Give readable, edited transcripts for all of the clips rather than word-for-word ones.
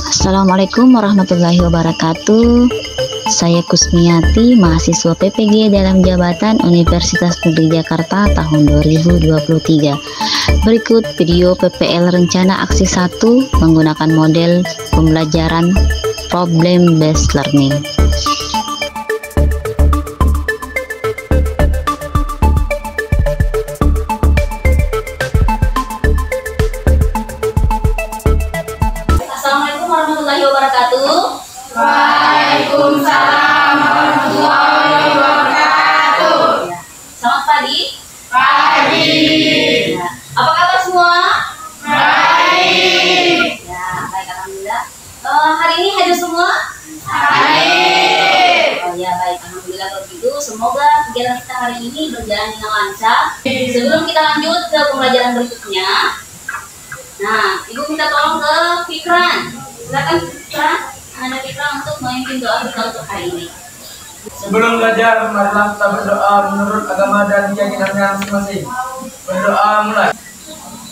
Assalamualaikum warahmatullahi wabarakatuh. Saya Kusmiati, mahasiswa PPG dalam jabatan Universitas Negeri Jakarta tahun 2023. Berikut video PPL Rencana Aksi 1 menggunakan model pembelajaran Problem Based Learning. Assalamualaikum warahmatullahi wabarakatuh. Waalaikumsalam warahmatullahi wabarakatuh. Selamat pagi. Pagi. Ya. Apa kabar semua? Baik. Ya, baik, alhamdulillah. Hari ini hadir semua? Baik. Oh ya, baik, alhamdulillah. Kalau begitu, semoga kegiatan kita hari ini berjalan dengan lancar. Sebelum kita lanjut ke pembelajaran berikutnya, nah, Ibu minta tolong ke Fikran. Silakan Fikran, Anda Fikran untuk memimpin doa kita untuk hari ini. Sebelum belajar, marilah kita berdoa menurut agama dan keyakinannya masing-masing. Berdoa mulai.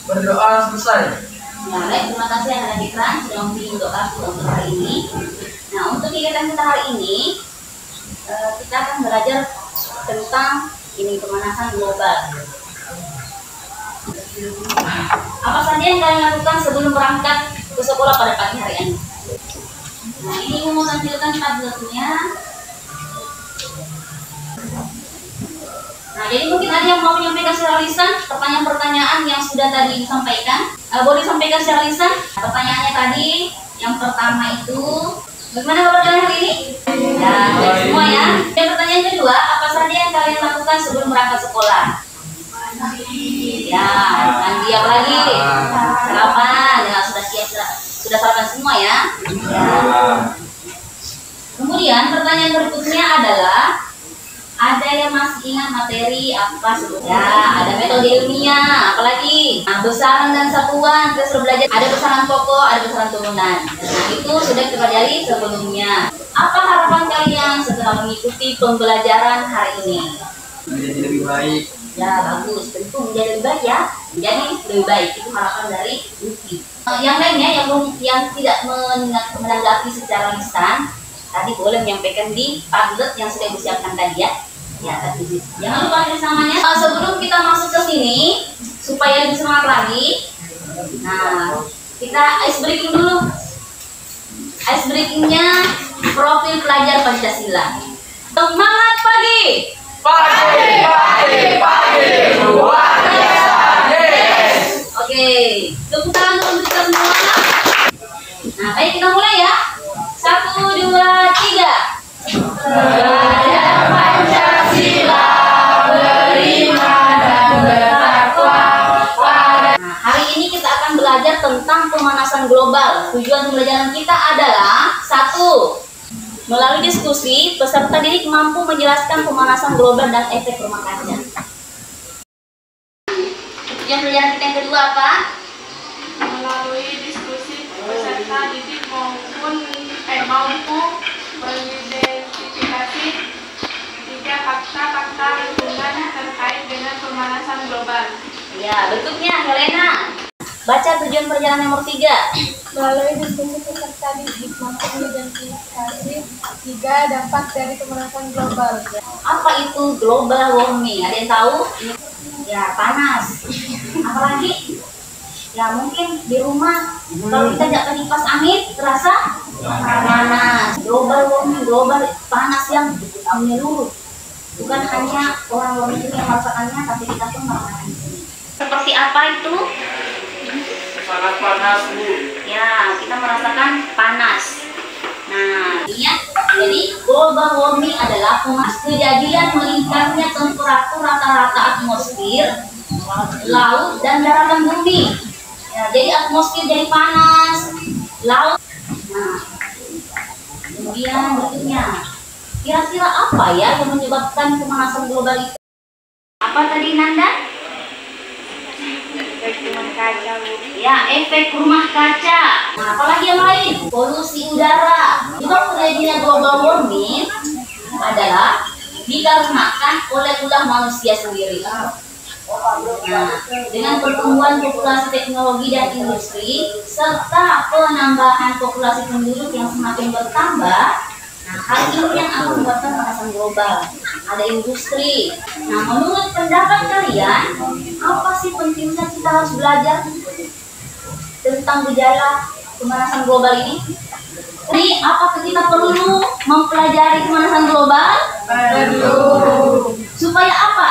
Berdoa selesai. Ya, baik, terima kasih Anda Fikran sudah memimpin doa kita untuk hari ini. Nah, untuk kegiatan kita hari ini, kita akan belajar tentang ini pemanasan global. Apa saja yang kalian lakukan sebelum berangkat ke sekolah pada pagi hari ini? Nah, ini mau tampilkan tabletnya. Nah, jadi mungkin ada yang mau menyampaikan secara lisan pertanyaan-pertanyaan yang sudah tadi disampaikan. Boleh disampaikan secara lisan. Pertanyaannya tadi, yang pertama itu, bagaimana kabar kalian hari ini? Ya, baik semua ya. Dan pertanyaan kedua, apa saja yang kalian lakukan sebelum berangkat sekolah? Ya, mandi apa lagi? Sarapan, ya, sudah siap, sudah sarapan semua ya. Kemudian pertanyaan berikutnya adalah, ada yang masih ingat materi apa sebelumnya? Ada metode ilmiah, apalagi? Nah, besaran dan satuan kita sudah belajar. Ada besaran pokok, ada besaran turunan. Nah, itu sudah kita pelajari sebelumnya. Apa harapan kalian setelah mengikuti pembelajaran hari ini? Menjadi lebih baik. Ya, bagus. Tentu menjadi lebih baik ya. Menjadi lebih baik. Itu harapan dari Luffy. Yang lainnya yang tidak menanggapi secara lisan, tadi boleh menyampaikan di Padlet yang sudah disiapkan tadi ya. Ya, tadi. Jangan lupa tulis namanya. Sebelum kita masuk ke sini, supaya lebih semangat lagi. Nah, kita ice breaking dulu. Ice breakingnya profil pelajar Pancasila. Semangat pagi. Pagi, luar biasa, yes. Oke, tepuk tangan untuk kita semua. Nah, baik, kita mulai ya. 1, 2, 3. Belajar Pancasila, beriman dan bertakwa pada. Nah, hari ini kita akan belajar tentang pemanasan global. Tujuan pembelajaran kita adalah 1. Melalui diskusi, peserta didik mampu menjelaskan pemanasan global dan efek rumah kaca. Tujuan pembelajaran kita yang kedua apa? Melalui diskusi, peserta didik mampu mengidentifikasi 3 fakta-fakta lingkungan terkait dengan pemanasan global. Ya, berikutnya Helena. Baca tujuan perjalanan nomor 3. Melalui diskusi, peserta didik mampu mengidentifikasi 3 dampak dari pemanasan global. Apa itu global warming? Ada yang tahu? Ya, panas. Apalagi? Ya, mungkin di rumah kalau kita tidak pakai kipas angin terasa panas. Global warming, global panas yang menyeluruh. Bukan hanya orang luar negeri yang merasakannya, tapi kita pun merasakan di sini. Seperti apa itu? Sangat panas, Bu. Ya, kita merasakan panas. Nah, ingat, jadi global warming adalah kejadian meningkatnya temperatur rata-rata atmosfer, laut, dan daratan bumi. Ya, jadi atmosfer jadi panas, laut. Nah, kemudian berikutnya, kira-kira apa ya yang menyebabkan pemanasan global itu? Apa tadi Nanda? Efek rumah kaca, Bu. Ya, efek rumah kaca. Nah, apalagi yang lain? Polusi udara. Juga terjadinya global warming adalah dikarenakan oleh ulah manusia sendiri. Nah, dengan pertumbuhan populasi teknologi dan industri serta penambahan populasi penduduk yang semakin bertambah, nah hal ini yang akan menyebabkan pemanasan global. Ada industri. Nah, menurut pendapat kalian, apa sih pentingnya kita harus belajar tentang gejala pemanasan global ini? Jadi, apakah kita perlu mempelajari pemanasan global? Perlu. Supaya apa?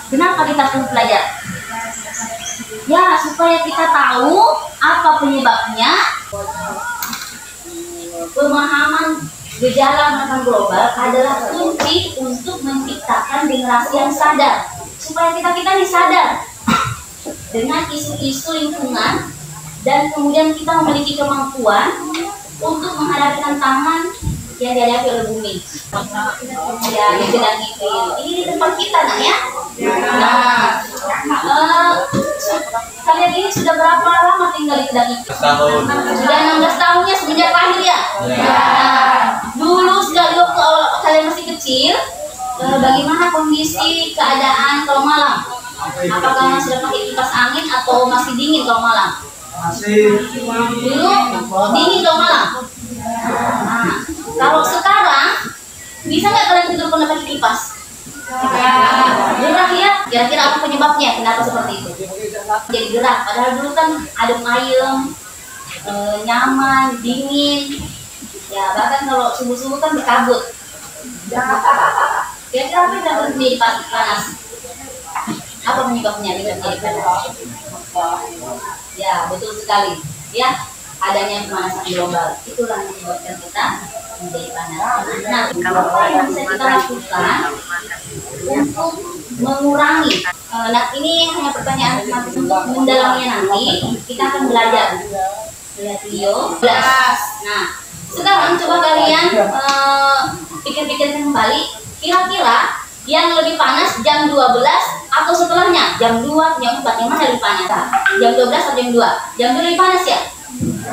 Kenapa kita perlu belajar? Ya, supaya kita tahu apa penyebabnya. Pemahaman gejala pemanasan global adalah kunci untuk menciptakan generasi yang sadar. Supaya kita ini sadar dengan isu-isu lingkungan dan kemudian kita memiliki kemampuan untuk menghadapi tantangan yang dihadapi oleh bumi. Ya, di bidang iklim. Ini di tempat kita, nak ya. Kalian ini sudah berapa lama tinggal di bidang iklim? Sudah 16 tahunnya semenjak lahir ya. Dulu sekali waktu kalian masih kecil, bagaimana kondisi keadaan kalau malam? Apakah sudah pakai kipas angin atau masih dingin kalau malam? Masih. Dulu dingin kalau malam. Nah, kalau sekarang bisa nggak kalian tidur pun pakai kipas? Gerah ya. Kira-kira apa penyebabnya? Kenapa seperti itu? Jadi gerah. Padahal dulu kan adem ayem, nyaman, dingin. Ya bahkan kalau subuh-subuh kan berkabut. Kira-kira apa yang terjadi panas? Apa penyebabnya bisa menjadi panas? Ya, betul sekali. Ya, adanya pemanasan global. Itulah yang menyebabkan kita menjadi panas. Nah, apa yang bisa kita lakukan untuk mengurangi? Nah, ini hanya pertanyaan nanti untuk mendalaminya nanti. Kita akan belajar. Lihat video. Nah, sekarang coba kalian pikir-pikir kembali. Kira-kira yang lebih panas jam 12 atau setelahnya? Jam 2, jam 4, yang mana lebih panas? Jam 12 atau jam 2? Jam 2 lebih panas ya?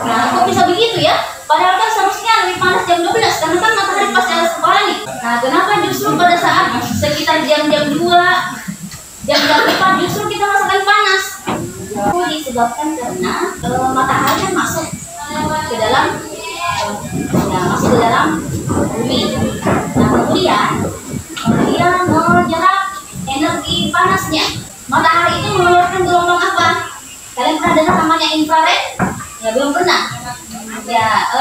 Nah, kok bisa begitu ya? Padahal kan seharusnya lebih panas jam 12, karena kan matahari pasti atas kepala nih. Nah, kenapa justru pada saat sekitar jam-jam 2, jam-jam 4 justru kita merasakan panas? Itu disebabkan karena matahari kan masuk ke dalam masuk ke dalam bumi. Nah, kemudian dia menyerap energi panasnya. Matahari itu mengeluarkan gelombang apa? Kalian pernah dengar namanya infrared? Ya belum pernah. Ya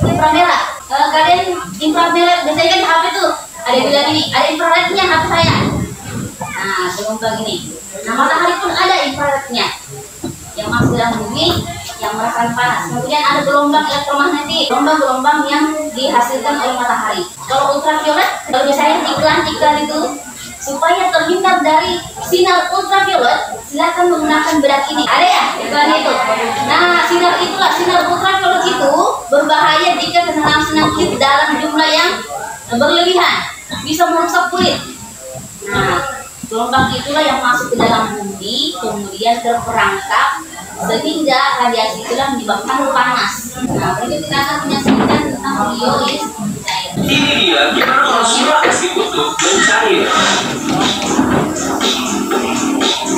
inframerah. Kalian inframerah biasanya kan di HP tuh ada bilang ini, ada infrarednya HP saya. Nah gelombang ini. Nah matahari pun ada infrarednya yang masuk dalam bumi yang merasakan panas. Kemudian ada gelombang elektromagnetik, gelombang-gelombang yang dihasilkan oleh matahari. Kalau ultraviolet, kalau biasanya iklan itu supaya terhindar dari sinar ultraviolet, silakan menggunakan bedak ini. Ada ya iklan itu? Nah, sinar ultraviolet itu berbahaya jika kena sinar kulit dalam jumlah yang berlebihan, bisa merusak kulit. Nah, gelombang itulah yang masuk ke dalam bumi, kemudian terperangkap sehingga radiasi itulah menyebabkan panas. Nah, berikut kita akan menyaksikan tentang video cair. Ini dia gimana kalau semua es di kutub mencair.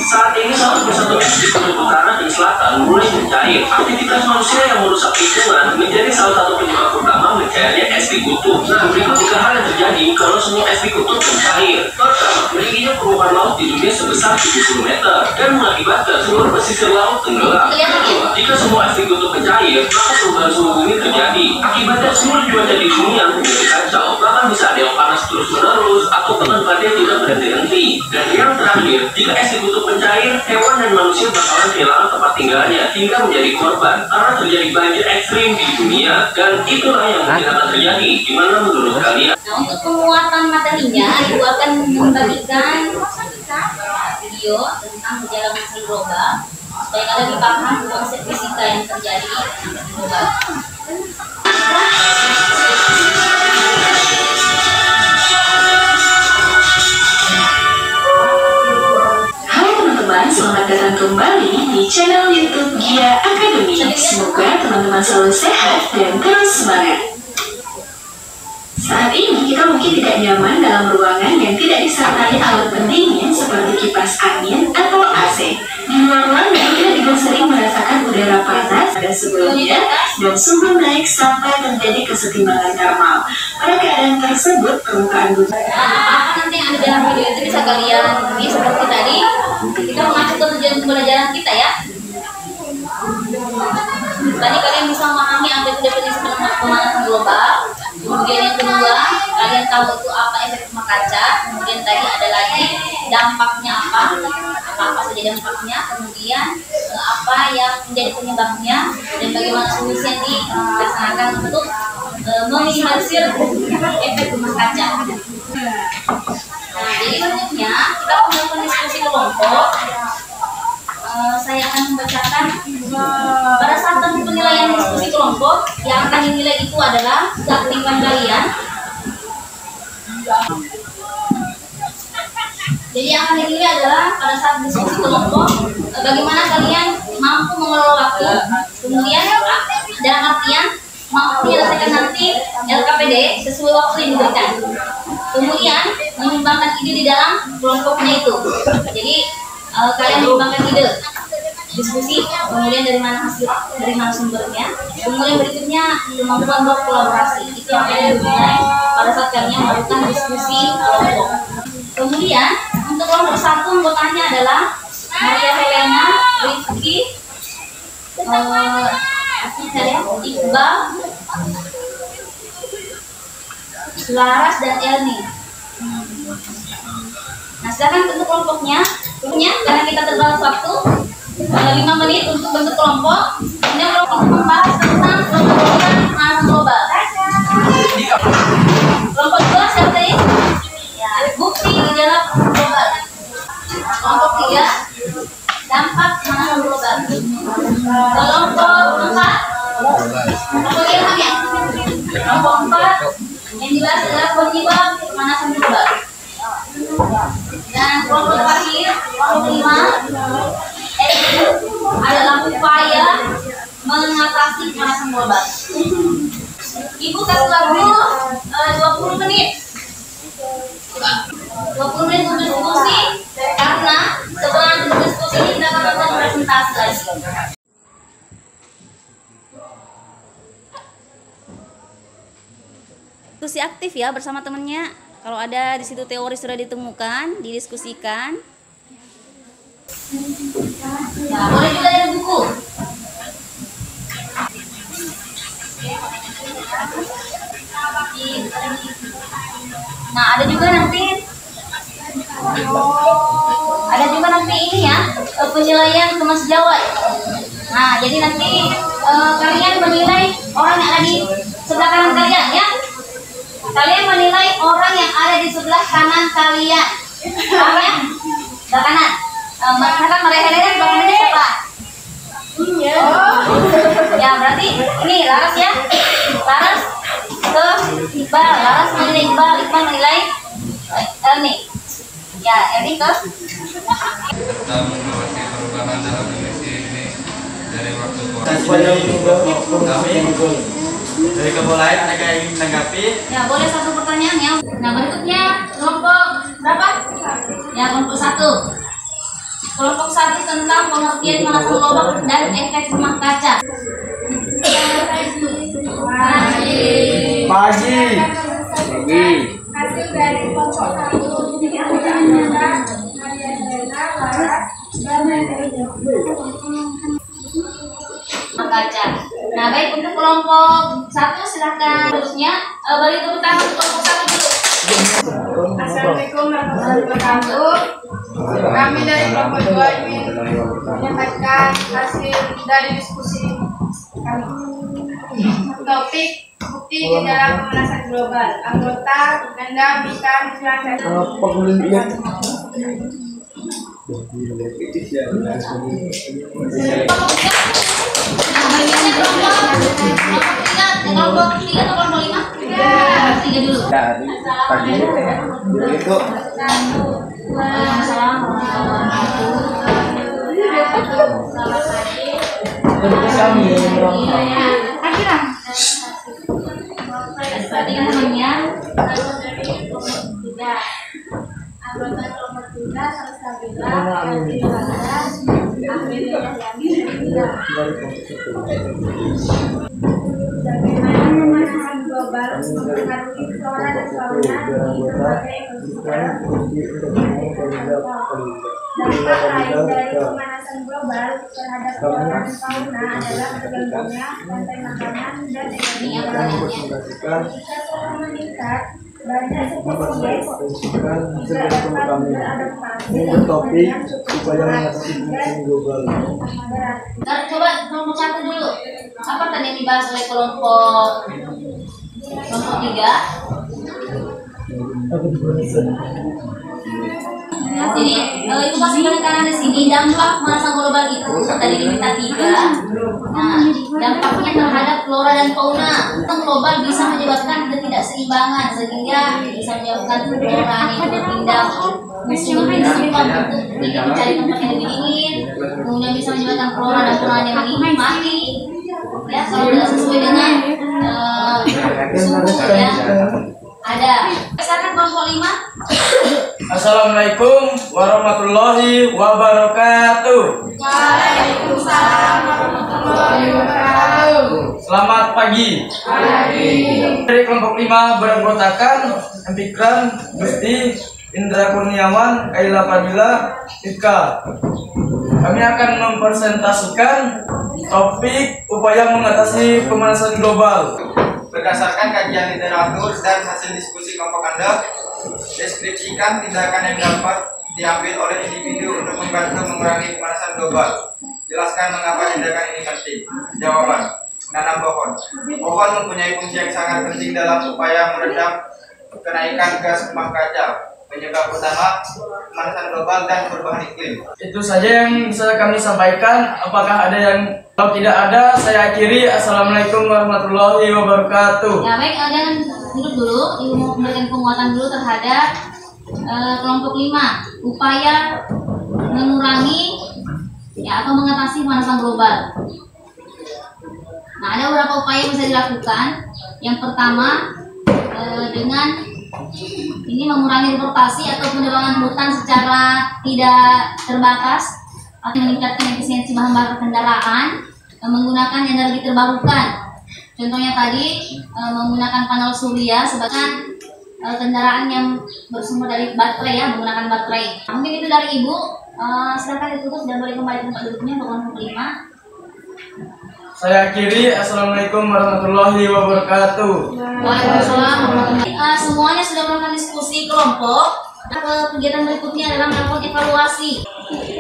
Saat ini 1/1 es di kutub utara dan selatan mulai mencair. Aktivitas manusia yang merusak lingkungan menjadi salah satu penyebab utama mencairnya es di kutub. Nah, berikut 3 hal yang terjadi kalau semua es di kutub mencair. Pertama, meningginya permukaan laut di dunia sebesar 70 meter dan mengakibatkan seluruh pesisir laut tenggelam. Kedua, jika semua es di kutub mencair, maka perubahan suhu bumi terjadi. Akibatnya seluruh cuaca di dunia menjadi kacau. Bahkan bisa ada yang panas terus-menerus atau bahkan badai tidak berhenti-henti. Dan yang terakhir, jika es di kutub mencair, hewan dan manusia bakalan kehilangan tempat tinggalnya hingga menjadi korban karena terjadi banjir ekstrim di dunia. Dan itulah yang mungkin akan terjadi. Gimana menurut kalian? Nah, untuk penguatan materinya, Ibu akan membagikan video tentang gejala pemanasan global supaya kalian lebih paham konsep fisika yang terjadi di pemanasan global. Halo teman-teman, selamat datang kembali di channel YouTube Gia Academy. Semoga teman-teman selalu sehat dan terus semangat. Saat ini kita mungkin tidak nyaman dalam ruangan yang tidak disertai alat pendingin seperti kipas angin atau AC. Di luar ruangan kita juga sering merasakan udara panas pada sebelumnya dan suhu naik sampai terjadi kesetimbangan thermal. Pada keadaan tersebut permukaan bumi Apa nanti yang ada dalam video itu bisa kalian ini seperti tadi kita mengacu ke tujuan pembelajaran kita ya. Tadi kalian bisa memahami apa itu definisi pemanasan global. Kemudian yang kedua, kalian tahu itu apa efek rumah kaca. Kemudian tadi ada lagi dampaknya apa saja dampaknya. Kemudian apa yang menjadi penyebabnya dan bagaimana solusi yang dilaksanakan untuk meminimalisir efek rumah kaca. Nah, jadi berikutnya kita melakukan diskusi kelompok. Saya akan membacakan pada saat penilaian diskusi kelompok yang akan dinilai itu adalah keaktifan kalian. Jadi yang akan dinilai adalah pada saat diskusi kelompok bagaimana kalian mampu mengelola waktu, kemudian dalam artian mampu menyelesaikan nanti LKPD sesuai waktu yang diberikan. Kemudian mengembangkan ide di dalam kelompoknya itu. Jadi kalian mengembangkan ide diskusi, kemudian dari mana sumbernya, kemudian berikutnya kemampuan berkolaborasi itu yang akan dinilai pada saat kalian melakukan diskusi kelompok. Kemudian untuk kelompok satu anggotanya adalah Maria Helena, Rifki, Iqbal, Laras dan Elni. Nah, silakan bentuk kelompoknya. Karena kita terbatas waktu 5 menit untuk bentuk kelompok. Ini kelompok membahas tentang pemanasan global. Kelompok 2 siapa tadi? Ya, bukti gejala global. Kelompok 3 dampak pemanasan global. Kelompok 4 ilham ya. Kelompok 4 yang dibahas adalah penyebab pemanasan global. Dan kelompok terakhir, kelompok 5 adalah upaya mengatasi pemanasan global. Ibu kasih waktu 20 menit. 20 menit untuk diskusi, karena setelah diskusi ini kita akan melakukan presentasi lagi. Diskusi aktif ya bersama temannya. Kalau ada di situ teori sudah ditemukan, didiskusikan. Ya, boleh juga dari buku. Nah, ada juga nanti ini ya, penilaian kemas Jawa. Nah, jadi nanti kalian menilai orang yang ada di sebelah kanan kalian ya. Kalian menilai orang yang ada di sebelah kanan kalian. Paham ya? Sebelah kanan. Misalkan Maria Helena sebelah kanannya siapa? Ya, berarti ini Laras ya. Laras ke Iqbal. Laras menilai Iqbal. Iqbal menilai Elni. Ya, Elni ke? Kita mengawasi perubahan dalam kondisi ini dari waktu ke waktu. Dari kebolain ada yang ingin menanggapi? Ya, boleh satu pertanyaan ya. Nah, berikutnya kelompok berapa? Ya, kelompok 1. Kelompok 1 tentang pengertian pemanasan global dan efek rumah kaca. Pagi. Hasil dari kelompok 1 adalah Maria Helena, Laras, dan kaca. Nah, baik untuk kelompok 1 silakan. Terusnya beri tepuk tangan untuk kelompok 1 dulu. Assalamualaikum warahmatullahi wabarakatuh. Kami dari kelompok 2 ingin menyampaikan hasil dari diskusi kami. Topik bukti gejala pemanasan global. Anggota Ganda Mika Misalkan. Kelompok 3 atau kelompok 5? 3 dulu. Pagi. Itu. Perhatikan temannya. Bagaimana pemanasan global mempengaruhi flora dan fauna di berbagai ekosistem? Dampak lain dari pemanasan global terhadap flora dan fauna adalah terganggunya rantai makanan dan ekonomi alam. Jika flora meningkat, banyak spesies juga dapat beradaptasi dengan cukup cepat dan berat. Coba nomor 1 dulu. Apa tadi yang dibahas oleh kelompok 3? Jadi itu masih penekanan di sini dampak pemanasan global itu tadi diminta 3. Nah, dampaknya terhadap flora dan fauna. Global bisa menyebabkan ketidakseimbangan sehingga bisa menyebabkan flora yang berpindah musim berpindah untuk ingin mencari tempat yang lebih dingin, kemudian bisa menyebabkan flora dan fauna yang ingin mati. Ya, kalau tidak sesuai dengan suhu yang ada. Misalkan kelompok 5. Assalamualaikum warahmatullahi wabarakatuh. Waalaikumsalam warahmatullahi wabarakatuh. Selamat pagi. Dari kelompok 5 beranggotakan Empikran, Gusti, Indra Kurniawan, Kaila Fadila, Ika. Kami akan mempresentasikan topik upaya mengatasi pemanasan global. Berdasarkan kajian literatur dan hasil diskusi kelompok Anda, deskripsikan tindakan yang dapat diambil oleh individu untuk membantu mengurangi pemanasan global. Jelaskan mengapa tindakan ini penting. Jawaban: menanam pohon. Pohon mempunyai fungsi yang sangat penting dalam upaya meredam kenaikan gas rumah kaca, penyebab utama pemanasan global dan perubahan iklim. Itu saja yang bisa kami sampaikan. Apakah ada yang? Kalau tidak ada, saya akhiri. Assalamualaikum warahmatullahi wabarakatuh. Ya baik, jangan duduk dulu. Ibu mau memberikan penguatan dulu terhadap kelompok 5. Upaya mengurangi ya atau mengatasi pemanasan global. Nah, ada beberapa upaya yang bisa dilakukan. Yang pertama dengan ini mengurangi deforestasi atau penebangan hutan secara tidak terbatas atau meningkatkan efisiensi bahan bakar kendaraan, menggunakan energi terbarukan. Contohnya tadi menggunakan panel surya sebagai kendaraan yang bersumber dari baterai ya, menggunakan baterai. Mungkin itu dari Ibu. Silakan ditutup dan boleh kembali tempat duduknya untuk 5. Saya akhiri. Assalamualaikum warahmatullahi wabarakatuh. Waalaikumsalam warahmatullahi wabarakatuh. Semuanya sudah melakukan diskusi kelompok. Kegiatan berikutnya adalah melakukan evaluasi.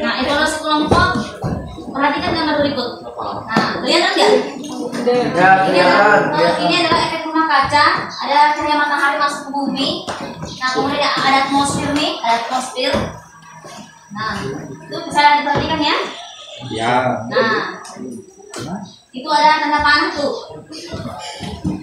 Nah, evaluasi kelompok, perhatikan gambar berikut. Nah, kelihatan nggak? Ini adalah efek rumah kaca. Ada cahaya matahari masuk ke bumi. Nah, kemudian ada atmosfer nih, ada atmosfer. Nah, itu bisa diperhatikan ya. Ya. Nah, itu ada tanda panah tuh.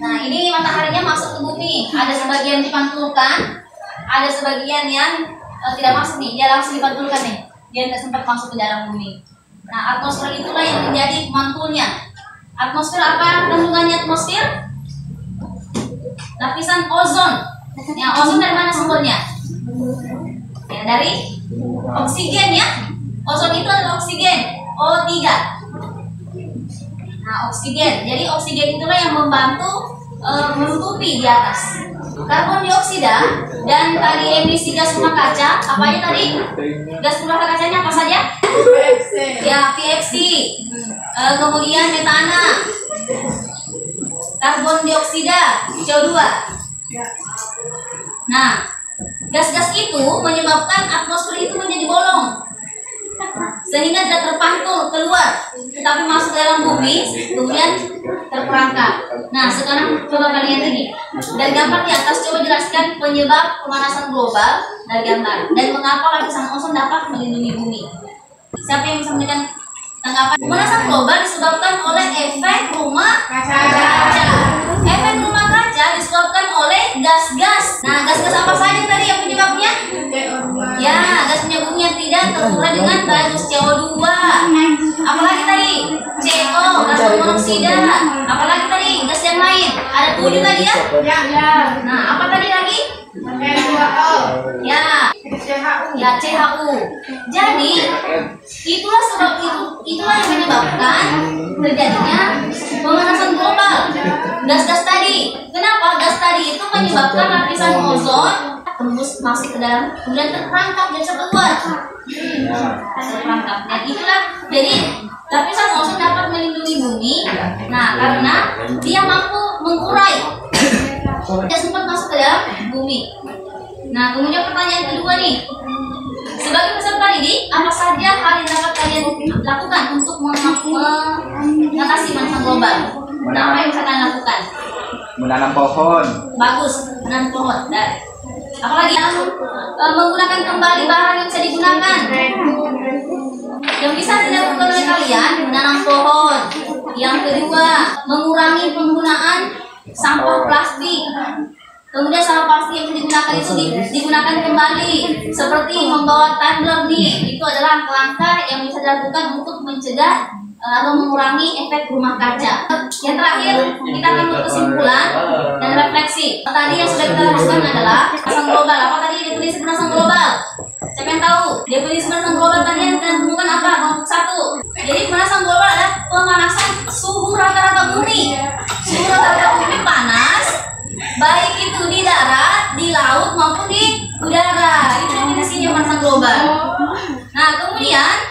Nah, ini mataharinya masuk ke bumi. Ada sebagian dipantulkan, ada sebagian yang tidak masuk nih. Dia langsung dipantulkan nih. Dia tidak sempat masuk ke dalam bumi. Nah, atmosfer itulah yang menjadi pemantulnya. Atmosfer apa kandungannya atmosfer? Lapisan ozon. Ya, ozon dari mana sumbernya? Ya, dari oksigen ya. Ozon itu adalah oksigen, O3. Nah, oksigen. Jadi oksigen itulah yang membantu menutupi di atas. Karbon dioksida dan tadi emisi gas rumah kaca. Apa aja tadi? Gas rumah kacanya apa saja? Ya, PFC. Kemudian metana, karbon dioksida, CO2. Nah, gas-gas itu menyebabkan atmosfer itu menjadi bolong, sehingga tidak terpantul keluar, tetapi masuk dalam bumi, kemudian terperangkap. Nah, sekarang coba kalian ini dari gambar di atas, coba jelaskan penyebab pemanasan global dari gambar dan mengapa lapisan ozon dapat melindungi bumi. Siapa yang bisa memberikan tanggapan? Pemanasan global disebabkan oleh efek rumah kaca. Efek rumah kaca disebabkan oleh gas-gas. Nah, gas-gas apa saja tadi yang penyebabnya? Ya, gas penyebabnya tidak terurai dengan bagus CO2. Apalagi tadi? CO, gas monoksida. Apalagi tadi? Gas yang lain. Ada 7 tadi ya? Ya. Nah, apa tadi lagi? Ya, ya CHU. Jadi itulah sebab itulah yang menyebabkan terjadinya pemanasan global. Gas-gas tadi. Kenapa? Gas tadi itu menyebabkan lapisan ozon tembus masuk ke dalam, kemudian terperangkap dan bisa keluar. Terperangkap. Dan itulah jadi lapisan ozon dapat melindungi bumi. Nah, karena dia mampu mengurai. Tidak sempat masuk ke dalam bumi. Nah, kemudian pertanyaan kedua nih. Sebagai peserta didik, apa saja hal yang dapat kalian lakukan untuk mengatasi pemanasan global? Nah, apa yang bisa kalian lakukan? Menanam pohon. Bagus, menanam pohon. Dan apalagi menggunakan kembali bahan yang bisa digunakan. Yang bisa dilakukan oleh kalian, menanam pohon. Yang kedua, mengurangi penggunaan sampah plastik. Kemudian sampah plastik yang digunakan itu digunakan kembali, seperti membawa tumbler nih. Itu adalah langkah yang bisa dilakukan untuk mencegah atau mengurangi efek rumah kaca. Yang terakhir, kita akan berkesimpulan dan refleksi. Tadi yang sudah kita lakukan adalah pemanasan global. Apa tadi definisi pemanasan global? Siapa yang tahu? Definisi pemanasan global tadi yang kalian temukan apa? Nomor 1. Jadi pemanasan global adalah pemanasan suhu rata-rata bumi. Suhu rata-rata bumi panas, baik itu di darat, di laut maupun di udara. Itu definisinya pemanasan global. Nah, kemudian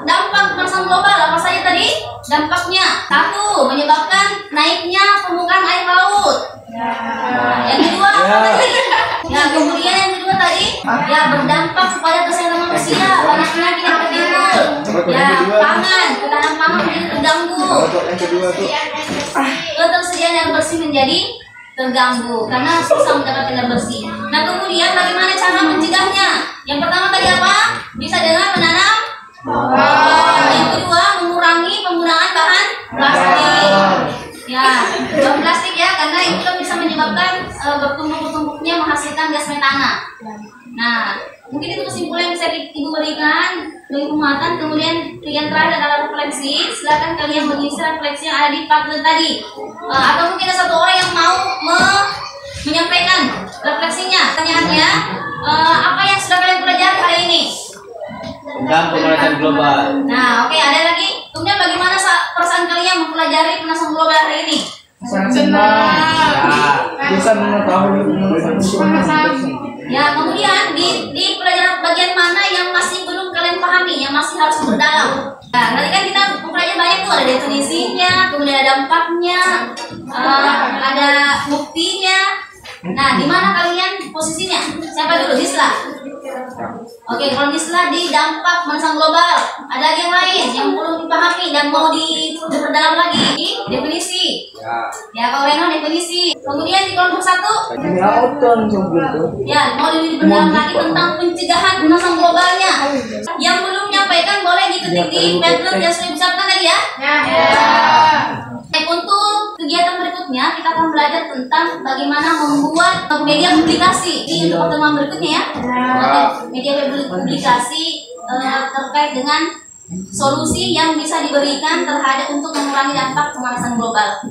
dampak pemanasan global apa saja tadi? Dampaknya 1. Menyebabkan naiknya permukaan air laut. Yang kedua apa tadi? Ya, kemudian yang kedua tadi ya berdampak kepada kesehatan manusia, banyak penyakit yang timbul. Ya, pangan, ketahanan pangan menjadi terganggu. Ketersediaan air bersih menjadi terganggu karena susah mendapatkan air bersih. Nah, kemudian bagaimana cara mencegahnya? Yang pertama tadi apa? Bisa dengan menanam pohon. Yang kedua, mengurangi penggunaan bahan plastik. Ya, bahan plastik ya, karena itu bisa menyebabkan bertumpuk-tumpuknya menghasilkan gas metana. Nah, mungkin itu kesimpulan yang bisa Ibu berikan dari penguatan. Kemudian yang terakhir adalah refleksi. Silakan kalian mengisi refleksi yang ada di Padlet tadi. Atau mungkin ada satu orang yang mau menyampaikan refleksinya. Pertanyaannya, apa yang sudah kalian pelajari hari ini? Tentang pemanasan global. Nah, oke, ada lagi. Kemudian bagaimana perasaan kalian mempelajari pemanasan global hari ini? Senang. Bisa mengetahui pemanasan. Ya, kemudian di pelajaran bagian mana yang masih belum kalian pahami, yang masih harus berdalam? Nah, tadi kan kita mempelajari banyak tuh, ada definisinya, kemudian ada dampaknya, ada buktinya. Nah, di mana kalian posisinya? Siapa dulu? Disla. Oke, kalau Disla di dampak pemanasan global. Ada lagi yang lain yang belum dipahami dan mau diperdalam lagi? Definisi. Ya, kalau Reno definisi. Kemudian di kelompok 1. Ya, mau diperdalam lagi tentang pencegahan pemanasan globalnya. Yang belum menyampaikan boleh diketik di Padlet yang sudah disiapkan tadi ya. Untuk kegiatan berikutnya kita akan belajar tentang bagaimana membuat media publikasi. Ini untuk pertemuan berikutnya ya. Media publikasi terkait dengan solusi yang bisa diberikan terhadap untuk mengurangi dampak pemanasan global.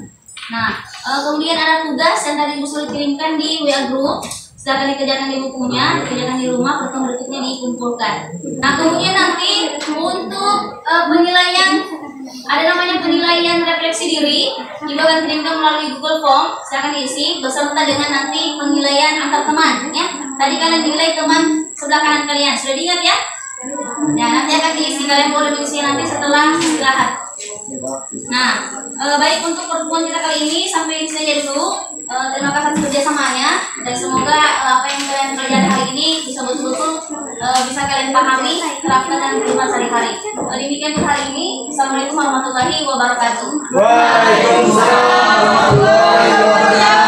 Nah, kemudian ada tugas yang tadi Ibu sudah kirimkan di WA Group. Silakan dikerjakan di bukunya, dikerjakan di rumah, pertemuan berikutnya dikumpulkan. Nah, kemudian nanti untuk penilaian, ada namanya penilaian refleksi diri. Ibu akan kirimkan melalui Google Form. Silakan diisi beserta dengan nanti penilaian antar teman. Ya, tadi kalian dinilai teman sebelah kanan kalian. Sudah diingat ya? Ya, nanti akan diisi. Kalian boleh mengisi nanti setelah istirahat. Nah, baik untuk pertemuan kita kali ini sampai di sini aja dulu. Terima kasih atas kerjasamanya dan semoga apa yang kalian pelajari hari ini bisa betul-betul bisa kalian pahami, terapkan dalam kehidupan sehari-hari. Demikian untuk hari ini. Assalamualaikum warahmatullahi wabarakatuh. Waalaikumsalam warahmatullahi wabarakatuh.